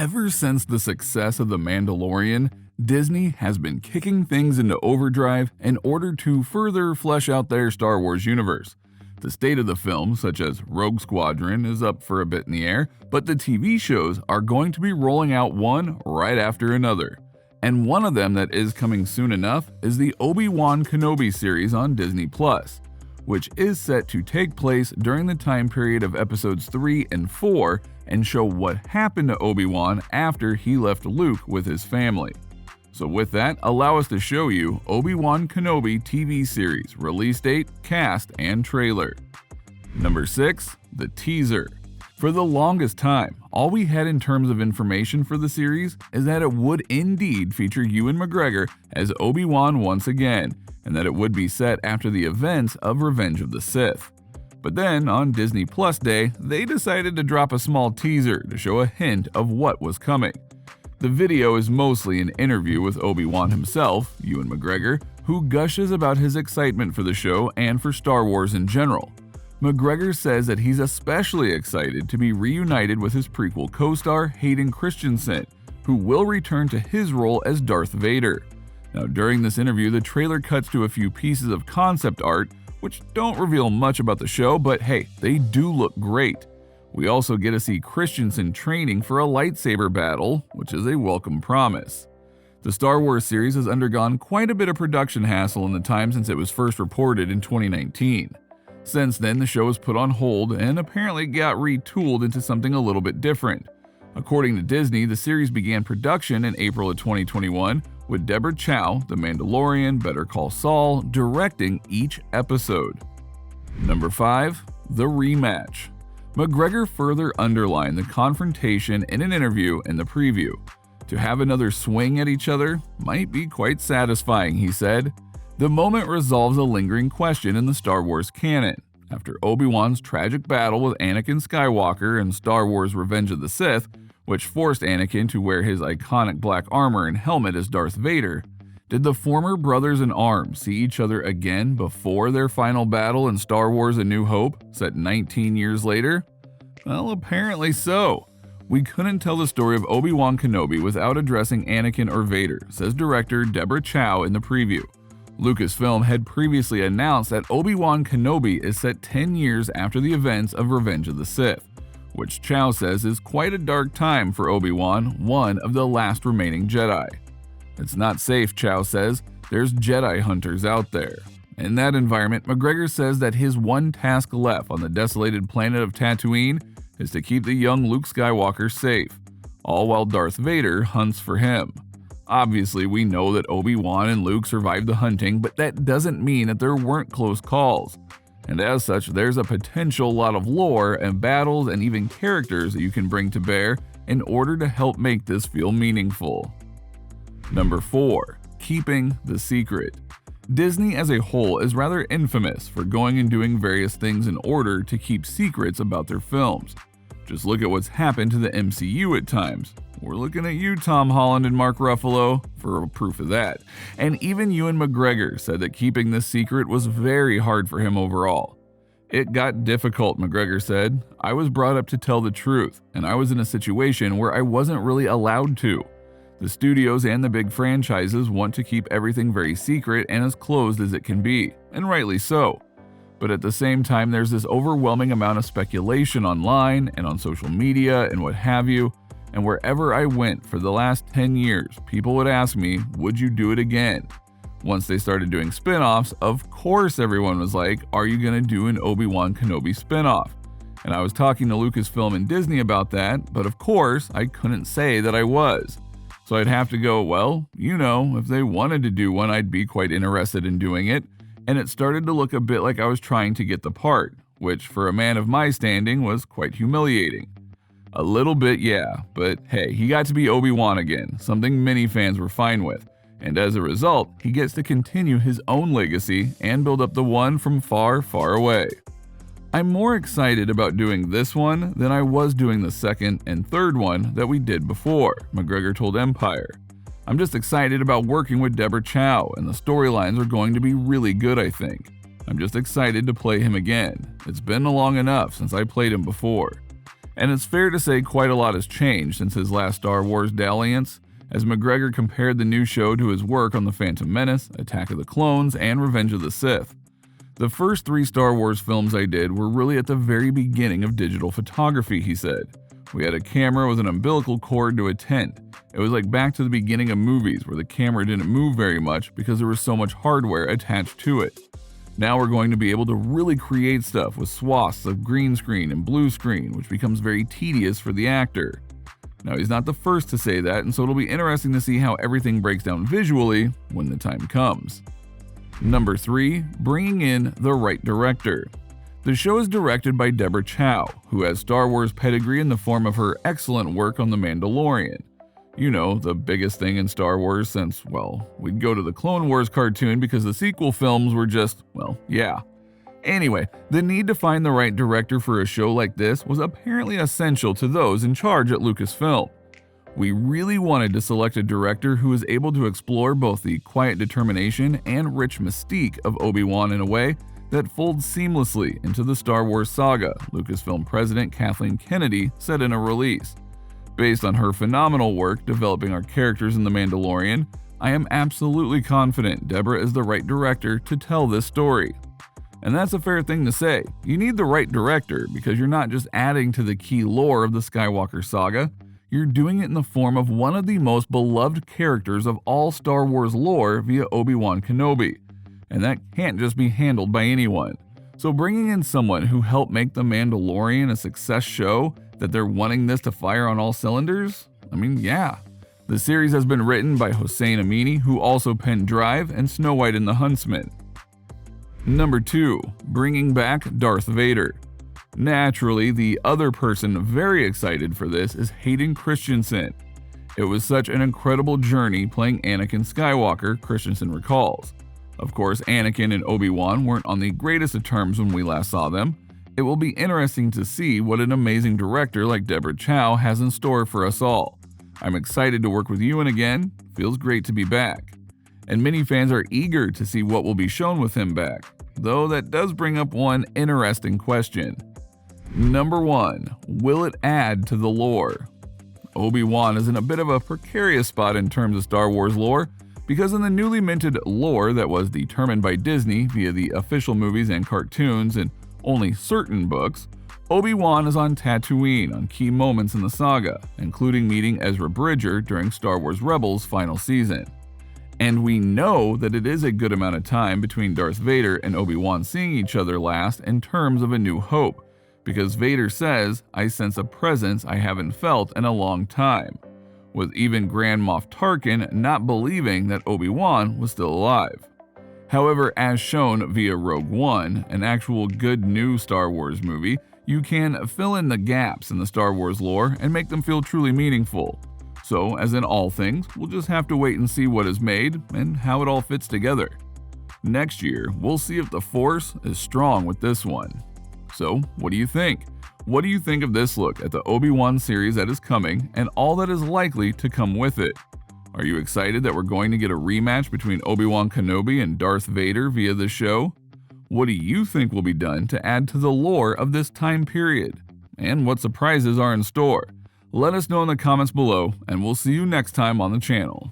Ever since the success of The Mandalorian, Disney has been kicking things into overdrive in order to further flesh out their Star Wars universe. The state of the film, such as Rogue Squadron, is up for a bit in the air, but the TV shows are going to be rolling out one right after another. And one of them that is coming soon enough is the Obi-Wan Kenobi series on Disney+, which is set to take place during the time period of episodes 3 and 4 and show what happened to Obi-Wan after he left Luke with his family. So with that, allow us to show you Obi-Wan Kenobi TV series, release date, cast, and trailer. Number 6. The teaser. For the longest time, all we had in terms of information for the series is that it would indeed feature Ewan McGregor as Obi-Wan once again, and that it would be set after the events of Revenge of the Sith. But then, on Disney Plus Day, they decided to drop a small teaser to show a hint of what was coming. The video is mostly an interview with Obi-Wan himself, Ewan McGregor, who gushes about his excitement for the show and for Star Wars in general. McGregor says that he's especially excited to be reunited with his prequel co-star Hayden Christensen, who will return to his role as Darth Vader. Now, during this interview, the trailer cuts to a few pieces of concept art, which don't reveal much about the show, but hey, they do look great. We also get to see Christensen training for a lightsaber battle, which is a welcome promise. The Star Wars series has undergone quite a bit of production hassle in the time since it was first reported in 2019. Since then, the show was put on hold and apparently got retooled into something a little bit different. According to Disney, the series began production in April of 2021, with Deborah Chow, The Mandalorian, Better Call Saul, directing each episode. Number 5. The rematch. McGregor further underlined the confrontation in an interview in the preview. To have another swing at each other might be quite satisfying, he said. The moment resolves a lingering question in the Star Wars canon. After Obi-Wan's tragic battle with Anakin Skywalker in Star Wars Revenge of the Sith, which forced Anakin to wear his iconic black armor and helmet as Darth Vader, did the former brothers-in-arms see each other again before their final battle in Star Wars A New Hope, set 19 years later? Well, apparently so. We couldn't tell the story of Obi-Wan Kenobi without addressing Anakin or Vader, says director Deborah Chow in the preview. Lucasfilm had previously announced that Obi-Wan Kenobi is set 10 years after the events of Revenge of the Sith, which Chow says is quite a dark time for Obi-Wan, one of the last remaining Jedi. It's not safe, Chow says. There's Jedi hunters out there. In that environment, McGregor says that his one task left on the desolated planet of Tatooine is to keep the young Luke Skywalker safe, all while Darth Vader hunts for him. Obviously, we know that Obi-Wan and Luke survived the hunting, but that doesn't mean that there weren't close calls. And as such, there's a potential lot of lore and battles and even characters that you can bring to bear in order to help make this feel meaningful. Number 4. Keeping the secret. Disney as a whole is rather infamous for going and doing various things in order to keep secrets about their films. Just look at what's happened to the MCU at times. We're looking at you, Tom Holland and Mark Ruffalo, for proof of that. And even Ewan McGregor said that keeping this secret was very hard for him overall. It got difficult, McGregor said. I was brought up to tell the truth, and I was in a situation where I wasn't really allowed to. The studios and the big franchises want to keep everything very secret and as closed as it can be, and rightly so. But at the same time, there's this overwhelming amount of speculation online and on social media and what have you. And wherever I went for the last 10 years, people would ask me, would you do it again? Once they started doing spin-offs, of course everyone was like, are you going to do an Obi-Wan Kenobi spin-off? And I was talking to Lucasfilm and Disney about that, but of course I couldn't say that I was. So I'd have to go, well, if they wanted to do one, I'd be quite interested in doing it. And it started to look a bit like I was trying to get the part, which for a man of my standing was quite humiliating. A little bit, yeah, but hey, he got to be Obi-Wan again, something many fans were fine with, and as a result, he gets to continue his own legacy and build up the one from far, far away. I'm more excited about doing this one than I was doing the second and third one that we did before, McGregor told Empire. I'm just excited about working with Deborah Chow, and the storylines are going to be really good, I think. I'm just excited to play him again. It's been long enough since I played him before. And it's fair to say quite a lot has changed since his last Star Wars dalliance, as McGregor compared the new show to his work on The Phantom Menace, Attack of the Clones, and Revenge of the Sith. The first 3 Star Wars films I did were really at the very beginning of digital photography, he said. We had a camera with an umbilical cord to a tent. It was like back to the beginning of movies where the camera didn't move very much because there was so much hardware attached to it. Now we're going to be able to really create stuff with swaths of green screen and blue screen, which becomes very tedious for the actor. Now he's not the first to say that, and so it'll be interesting to see how everything breaks down visually when the time comes. Number 3, bringing in the right director. The show is directed by Deborah Chow, who has Star Wars pedigree in the form of her excellent work on The Mandalorian. You know, the biggest thing in Star Wars since, well, we'd go to the Clone Wars cartoon because the sequel films were just, well, yeah. Anyway, the need to find the right director for a show like this was apparently essential to those in charge at Lucasfilm. We really wanted to select a director who was able to explore both the quiet determination and rich mystique of Obi-Wan in a way that folds seamlessly into the Star Wars saga, Lucasfilm president Kathleen Kennedy said in a release. Based on her phenomenal work developing our characters in The Mandalorian, I am absolutely confident Deborah is the right director to tell this story. And that's a fair thing to say. You need the right director because you're not just adding to the key lore of the Skywalker saga, you're doing it in the form of one of the most beloved characters of all Star Wars lore via Obi-Wan Kenobi. And that can't just be handled by anyone. So bringing in someone who helped make The Mandalorian a success show, that they're wanting this to fire on all cylinders? I mean, yeah. The series has been written by Hossein Amini, who also penned Drive and Snow White and the Huntsman. Number 2, bringing back Darth Vader. Naturally, the other person very excited for this is Hayden Christensen. It was such an incredible journey playing Anakin Skywalker, Christensen recalls. Of course, Anakin and Obi-Wan weren't on the greatest of terms when we last saw them. It will be interesting to see what an amazing director like Deborah Chow has in store for us all. I'm excited to work with Ewan again, feels great to be back. And many fans are eager to see what will be shown with him back, though that does bring up one interesting question. Number 1, will it add to the lore? Obi-Wan is in a bit of a precarious spot in terms of Star Wars lore, because in the newly minted lore that was determined by Disney via the official movies and cartoons and only certain books, Obi-Wan is on Tatooine on key moments in the saga, including meeting Ezra Bridger during Star Wars Rebels' final season. And we know that it is a good amount of time between Darth Vader and Obi-Wan seeing each other last in terms of A New Hope, because Vader says, "I sense a presence I haven't felt in a long time," with even Grand Moff Tarkin not believing that Obi-Wan was still alive. However, as shown via Rogue One, an actual good new Star Wars movie, you can fill in the gaps in the Star Wars lore and make them feel truly meaningful. So, as in all things, we'll just have to wait and see what is made and how it all fits together. Next year, we'll see if the Force is strong with this one. So, what do you think? What do you think of this look at the Obi-Wan series that is coming and all that is likely to come with it? Are you excited that we're going to get a rematch between Obi-Wan Kenobi and Darth Vader via this show? What do you think will be done to add to the lore of this time period? And what surprises are in store? Let us know in the comments below, and we'll see you next time on the channel.